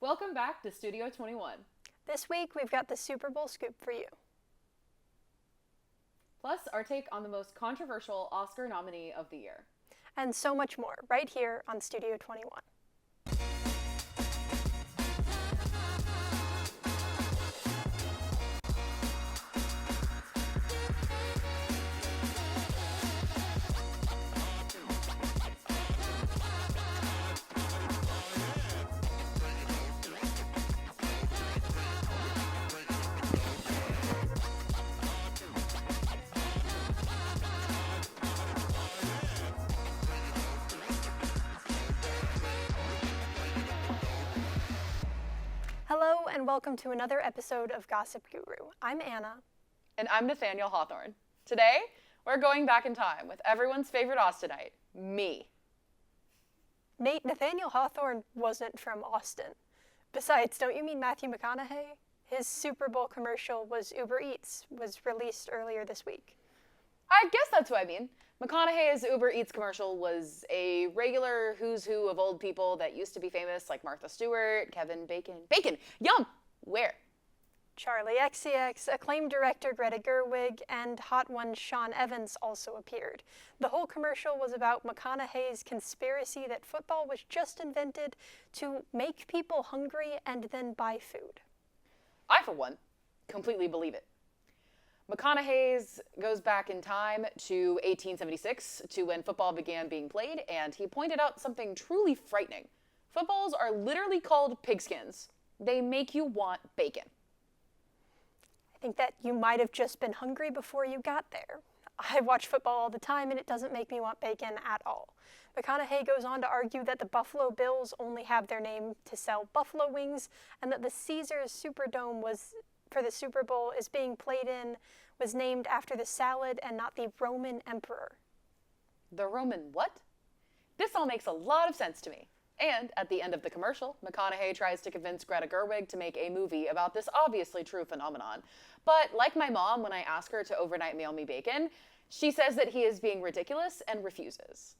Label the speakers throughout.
Speaker 1: Welcome back to Studio 21.
Speaker 2: This week, we've got the Super Bowl scoop for you.
Speaker 1: Plus, our take on the most controversial Oscar nominee of the year.
Speaker 2: And so much more, right here on Studio 21. Hello and welcome to another episode of Gossip Guru. I'm Anna.
Speaker 1: And I'm Nathaniel Hawthorne. Today, we're going back in time with everyone's favorite Austinite, me.
Speaker 2: Nate, Nathaniel Hawthorne wasn't from Austin. Besides, don't you mean Matthew McConaughey? His Super Bowl commercial was Uber Eats, was released earlier this week.
Speaker 1: I guess that's who I mean. McConaughey's Uber Eats commercial was a regular who's who of old people that used to be famous, like Martha Stewart, Kevin Bacon. Bacon! Yum! Where?
Speaker 2: Charlie XCX, acclaimed director Greta Gerwig, and Hot One Sean Evans also appeared. The whole commercial was about McConaughey's conspiracy that football was just invented to make people hungry and then buy food.
Speaker 1: I, for one, completely believe it. McConaughey's goes back in time to 1876, to when football began being played, and he pointed out something truly frightening. Footballs are literally called pigskins. They make you want bacon.
Speaker 2: I think that you might have just been hungry before you got there. I watch football all the time and it doesn't make me want bacon at all. McConaughey goes on to argue that the Buffalo Bills only have their name to sell buffalo wings, and that the Caesars Superdome for the Super Bowl is being played in was named after the salad and not the Roman emperor.
Speaker 1: The Roman what? This all makes a lot of sense to me. And at the end of the commercial, McConaughey tries to convince Greta Gerwig to make a movie about this obviously true phenomenon. But like my mom, when I ask her to overnight mail me bacon, she says that he is being ridiculous and refuses.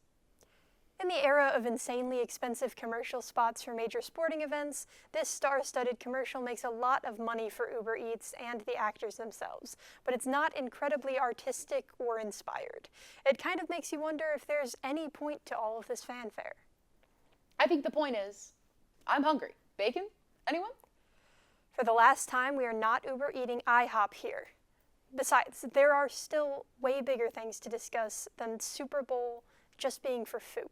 Speaker 2: In the era of insanely expensive commercial spots for major sporting events, this star-studded commercial makes a lot of money for Uber Eats and the actors themselves, but it's not incredibly artistic or inspired. It kind of makes you wonder if there's any point to all of this fanfare.
Speaker 1: I think the point is, I'm hungry. Bacon? Anyone?
Speaker 2: For the last time, we are not Uber eating IHOP here. Besides, there are still way bigger things to discuss than Super Bowl just being for food.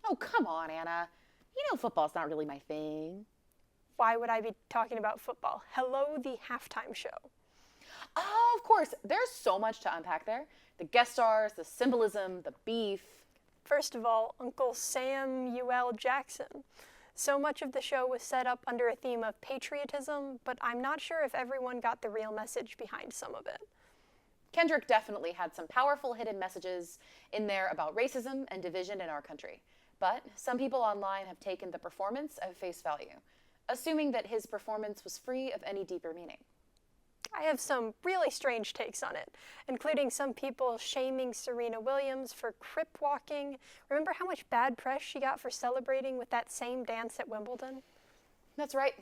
Speaker 1: Oh, come on, Anna. You know football's not really my thing.
Speaker 2: Why would I be talking about football? Hello, the halftime show.
Speaker 1: Oh, of course. There's so much to unpack there. The guest stars, the symbolism, the beef.
Speaker 2: First of all, Uncle Samuel Jackson. So much of the show was set up under a theme of patriotism, but I'm not sure if everyone got the real message behind some of it.
Speaker 1: Kendrick definitely had some powerful hidden messages in there about racism and division in our country. But some people online have taken the performance at face value, assuming that his performance was free of any deeper meaning.
Speaker 2: I have some really strange takes on it, including some people shaming Serena Williams for crip walking. Remember how much bad press she got for celebrating with that same dance at Wimbledon?
Speaker 1: That's right.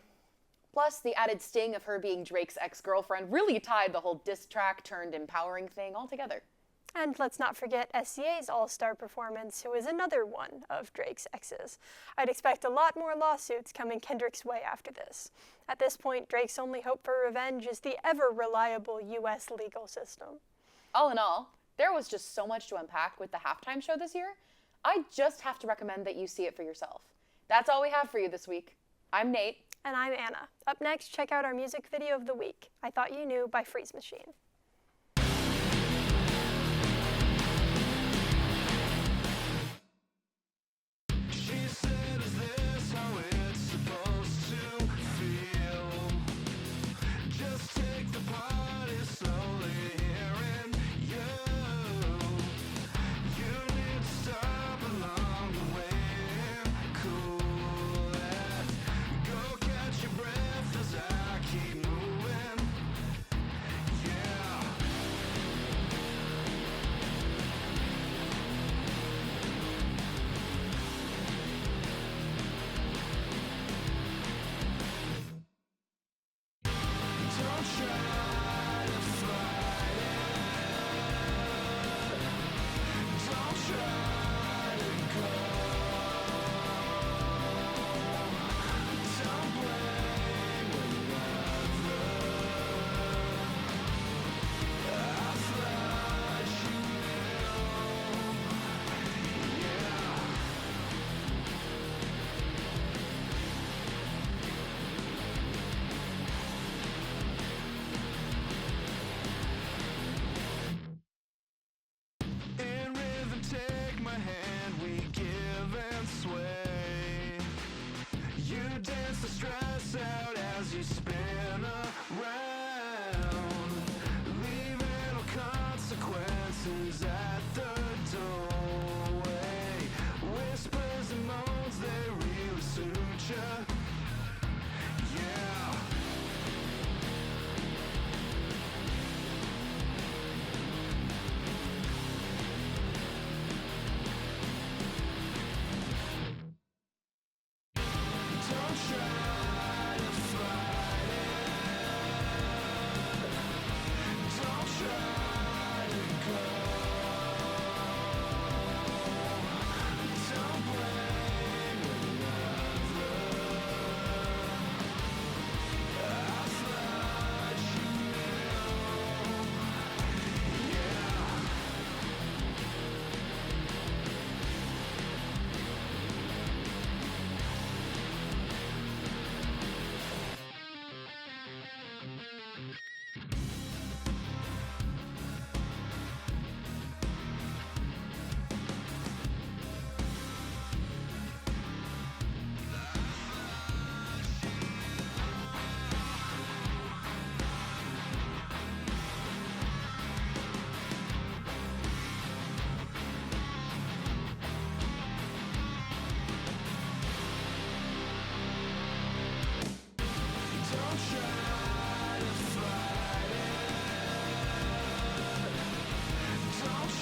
Speaker 1: Plus, the added sting of her being Drake's ex-girlfriend really tied the whole diss track turned empowering thing all together.
Speaker 2: And let's not forget SCA's all-star performance, who is another one of Drake's exes. I'd expect a lot more lawsuits coming Kendrick's way after this. At this point, Drake's only hope for revenge is the ever-reliable U.S. legal system.
Speaker 1: All in all, there was just so much to unpack with the halftime show this year. I just have to recommend that you see it for yourself. That's all we have for you this week. I'm Nate.
Speaker 2: And I'm Anna. Up next, check out our music video of the week, I Thought You Knew by Freeze Machine.
Speaker 3: Keep moving, yeah. dance the stress out as you spin around, leaving all consequences at the doorway. Whispers and moans, they really suit ya. Yeah. Don't try to fight it. Don't try to go. Don't blame another. I thought you knew. Yeah. Don't try to fight it. Don't try to go. Don't blame another. I thought you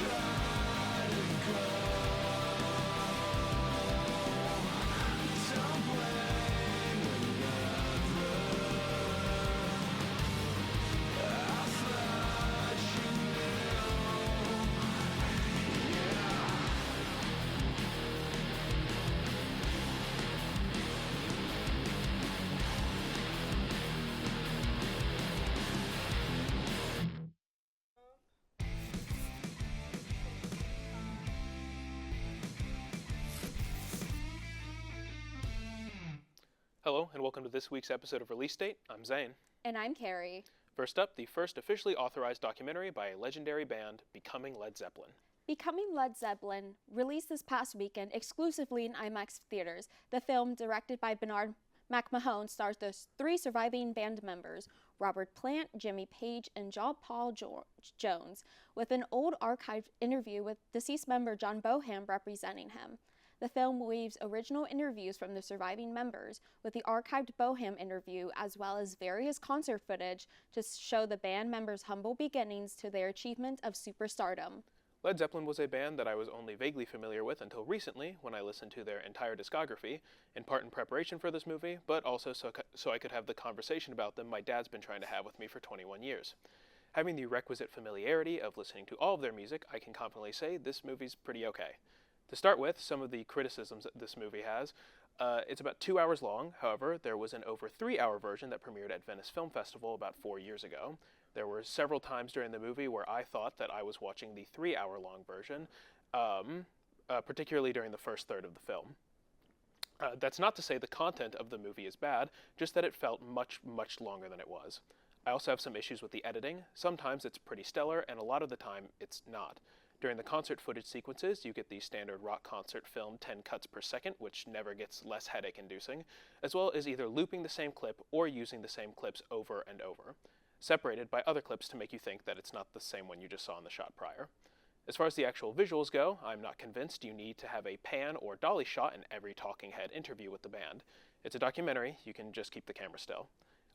Speaker 3: knew. Yeah.
Speaker 4: Hello, and welcome to this week's episode of Release Date. I'm Zane.
Speaker 5: And I'm Carrie.
Speaker 4: First up, the first officially authorized documentary by a legendary band, Becoming Led Zeppelin.
Speaker 5: Becoming Led Zeppelin, released this past weekend exclusively in IMAX theaters. The film, directed by Bernard McMahon, stars the three surviving band members, Robert Plant, Jimmy Page, and John-Paul Jones, with an old archived interview with deceased member John Bonham representing him. The film weaves original interviews from the surviving members with the archived Bonham interview, as well as various concert footage to show the band members' humble beginnings to their achievement of superstardom.
Speaker 4: Led Zeppelin was a band that I was only vaguely familiar with until recently, when I listened to their entire discography, in part in preparation for this movie, but also so I could have the conversation about them my dad's been trying to have with me for 21 years. Having the requisite familiarity of listening to all of their music, I can confidently say this movie's pretty okay. To start with, some of the criticisms that this movie has. It's about 2 hours long. However, there was an over 3-hour version that premiered at Venice Film Festival about 4 years ago. There were several times during the movie where I thought that I was watching the 3-hour-long version, particularly during the first third of the film. That's not to say the content of the movie is bad, just that it felt much, much longer than it was. I also have some issues with the editing. Sometimes it's pretty stellar, and a lot of the time it's not. During the concert footage sequences, you get the standard rock concert film 10 cuts per second, which never gets less headache-inducing, as well as either looping the same clip or using the same clips over and over, separated by other clips to make you think that it's not the same one you just saw in the shot prior. As far as the actual visuals go, I'm not convinced you need to have a pan or dolly shot in every talking head interview with the band. It's a documentary, you can just keep the camera still.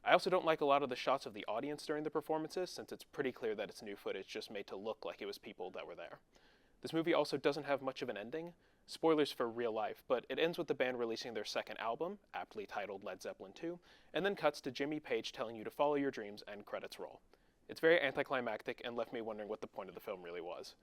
Speaker 4: I also don't like a lot of the shots of the audience during the performances, since it's pretty clear that it's new footage just made to look like it was people that were there. This movie also doesn't have much of an ending. Spoilers for real life, but it ends with the band releasing their second album, aptly titled Led Zeppelin 2, and then cuts to Jimmy Page telling you to follow your dreams and credits roll. It's very anticlimactic and left me wondering what the point of the film really was.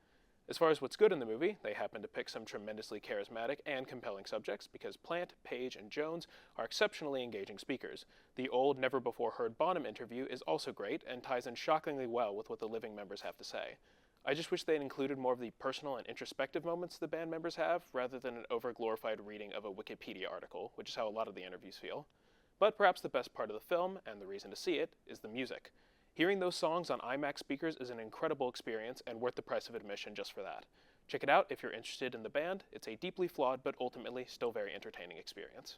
Speaker 4: As far as what's good in the movie, they happen to pick some tremendously charismatic and compelling subjects because Plant, Page, and Jones are exceptionally engaging speakers. The old, never-before-heard Bonham interview is also great and ties in shockingly well with what the living members have to say. I just wish they'd included more of the personal and introspective moments the band members have, rather than an over-glorified reading of a Wikipedia article, which is how a lot of the interviews feel. But perhaps the best part of the film, and the reason to see it, is the music. Hearing those songs on IMAX speakers is an incredible experience and worth the price of admission just for that. Check it out if you're interested in the band. It's a deeply flawed but ultimately still very entertaining experience.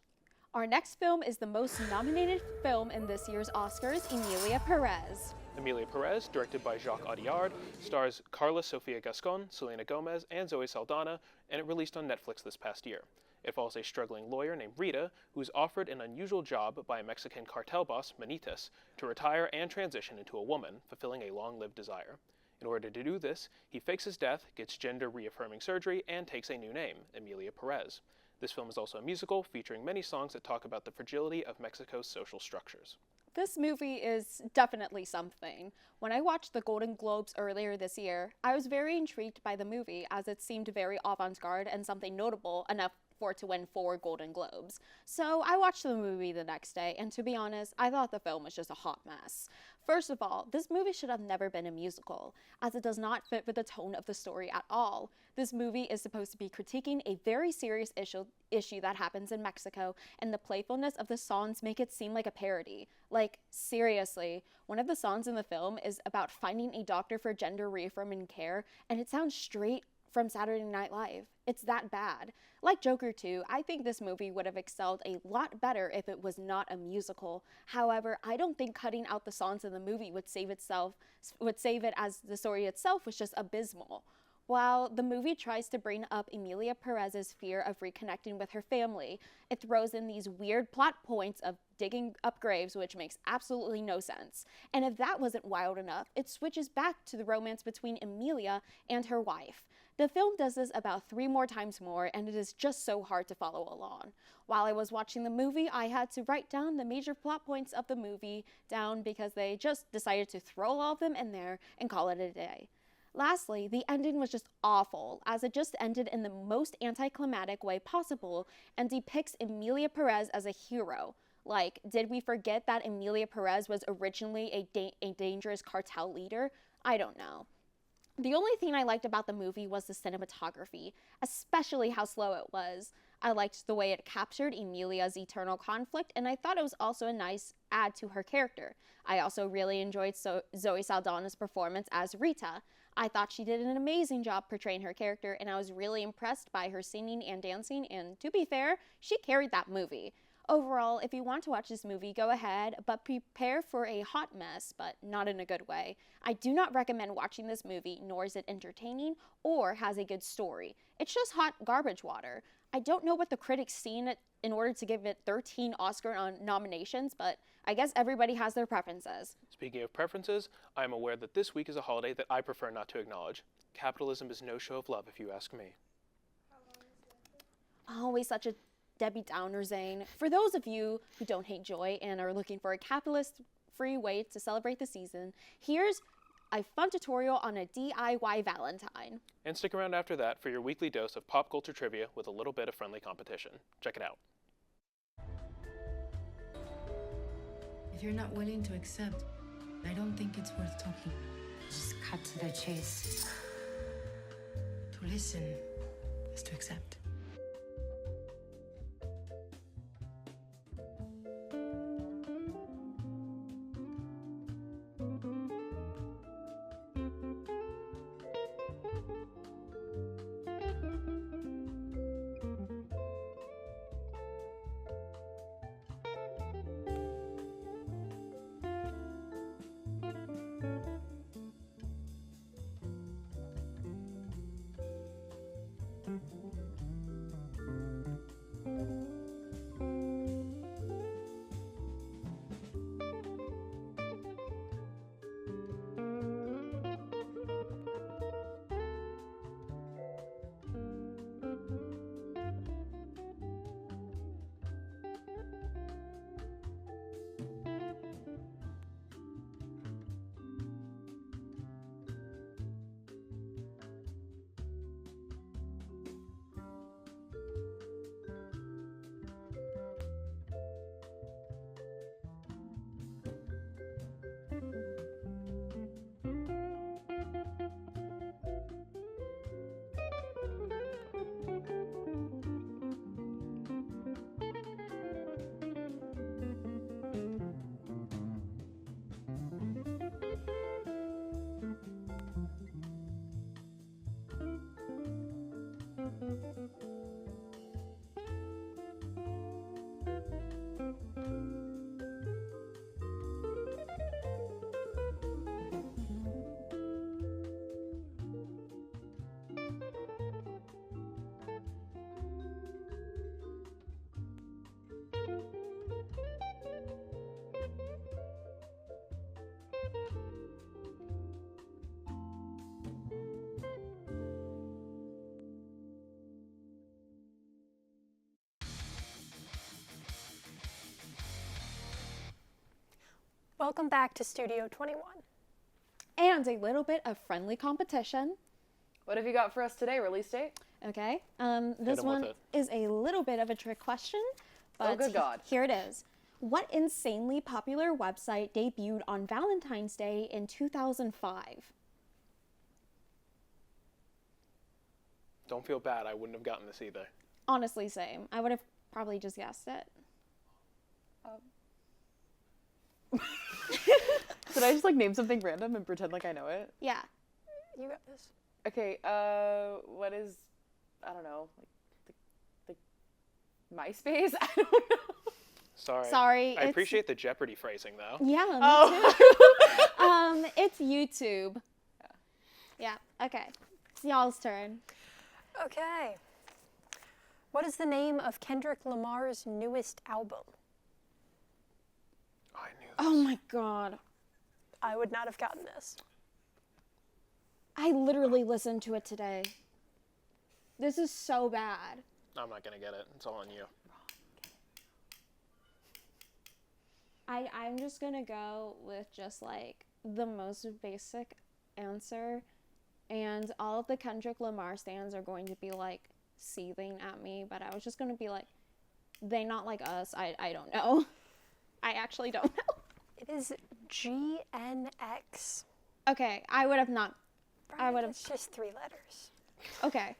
Speaker 5: Our next film is the most nominated film in this year's Oscars, Emilia Perez.
Speaker 4: Emilia Perez, directed by Jacques Audiard, stars Carla Sofia Gascon, Selena Gomez, and Zoe Saldana, and it released on Netflix this past year. It follows a struggling lawyer named Rita, who is offered an unusual job by a Mexican cartel boss, Manitas, to retire and transition into a woman, fulfilling a long-lived desire. In order to do this, he fakes his death, gets gender-reaffirming surgery, and takes a new name, Emilia Perez. This film is also a musical, featuring many songs that talk about the fragility of Mexico's social structures.
Speaker 5: This movie is definitely something. When I watched the Golden Globes earlier this year, I was very intrigued by the movie as it seemed very avant-garde and something notable enough for it to win 4 Golden Globes. So I watched the movie the next day, and to be honest, I thought the film was just a hot mess. First of all, this movie should have never been a musical, as it does not fit with the tone of the story at all. This movie is supposed to be critiquing a very serious issue that happens in Mexico, and the playfulness of the songs make it seem like a parody. Like, seriously, one of the songs in the film is about finding a doctor for gender reaffirming care, and it sounds straight from Saturday Night Live. It's that bad. Like Joker 2, I think this movie would have excelled a lot better if it was not a musical. However, I don't think cutting out the songs in the movie would save it, as the story itself was just abysmal. While the movie tries to bring up Emilia Perez's fear of reconnecting with her family, it throws in these weird plot points of digging up graves, which makes absolutely no sense. And if that wasn't wild enough, it switches back to the romance between Emilia and her wife. The film does this about 3 more times more, and it is just so hard to follow along. While I was watching the movie, I had to write down the major plot points of the movie down because they just decided to throw all of them in there and call it a day. Lastly, the ending was just awful, as it just ended in the most anticlimactic way possible and depicts Emilia Perez as a hero. Like, did we forget that Emilia Perez was originally a dangerous cartel leader? I don't know. The only thing I liked about the movie was the cinematography, especially how slow it was. I liked the way it captured Emilia's eternal conflict, and I thought it was also a nice add to her character. I also really enjoyed Zoe Saldana's performance as Rita. I thought she did an amazing job portraying her character, and I was really impressed by her singing and dancing, and to be fair, she carried that movie. Overall, if you want to watch this movie, go ahead, but prepare for a hot mess, but not in a good way. I do not recommend watching this movie, nor is it entertaining or has a good story. It's just hot garbage water. I don't know what the critics seen it in order to give it 13 Oscar nominations, but I guess everybody has their preferences.
Speaker 4: Speaking of preferences, I am aware that this week is a holiday that I prefer not to acknowledge. Capitalism is no show of love, if you ask me.
Speaker 5: Always such a Debbie Downer, Zane. For those of you who don't hate joy and are looking for a capitalist-free way to celebrate the season, here's a fun tutorial on a DIY Valentine.
Speaker 4: And stick around after that for your weekly dose of pop culture trivia with a little bit of friendly competition. Check it out.
Speaker 6: If you're not willing to accept, I don't think it's worth talking.
Speaker 7: Just cut to the chase.
Speaker 6: To listen is to accept.
Speaker 2: Welcome back to Studio 21.
Speaker 5: And a little bit of friendly competition.
Speaker 1: What have you got for us today, release date?
Speaker 5: Okay. This
Speaker 4: 'em with
Speaker 5: one
Speaker 4: it.
Speaker 5: is a little bit of a trick question, but
Speaker 1: good God.
Speaker 5: here it is. What insanely popular website debuted on Valentine's Day in 2005?
Speaker 4: Don't feel bad. I wouldn't have gotten this either.
Speaker 5: Honestly, same. I would have probably just guessed it.
Speaker 1: Should I just like name something random and pretend like I know it?
Speaker 5: Yeah.
Speaker 2: You got this.
Speaker 1: Okay, what is, I don't know, like MySpace? I don't know.
Speaker 5: Sorry,
Speaker 4: I
Speaker 5: it's-
Speaker 4: appreciate the Jeopardy phrasing, though.
Speaker 5: Yeah, me
Speaker 1: Oh.
Speaker 5: too. It's YouTube. Yeah. Okay. It's y'all's turn.
Speaker 2: Okay. What is the name of Kendrick Lamar's newest album?
Speaker 4: I knew this.
Speaker 5: Oh my god.
Speaker 2: I would not have gotten this.
Speaker 5: I literally listened to it today. This is so bad.
Speaker 4: I'm not going to get it. It's all on you.
Speaker 5: I'm just gonna go with just like the most basic answer, and all of the Kendrick Lamar stands are going to be like seething at me, but I was just gonna be like, they not like us. I don't know. I actually don't know.
Speaker 2: It is GNX.
Speaker 5: Okay, I would have not. I
Speaker 2: Right?
Speaker 5: would have.
Speaker 2: It's just 3 letters.
Speaker 5: Okay.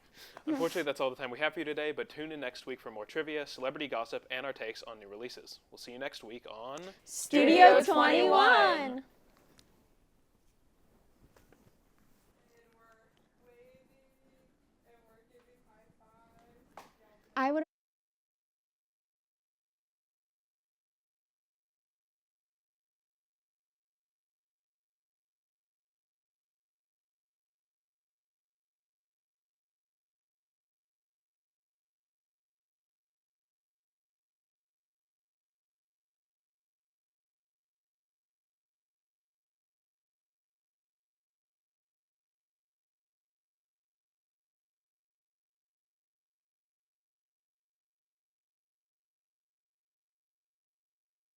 Speaker 4: Unfortunately, that's all the time we have for you today, but tune in next week for more trivia, celebrity gossip, and our takes on new releases. We'll see you next week on
Speaker 5: Studio 21.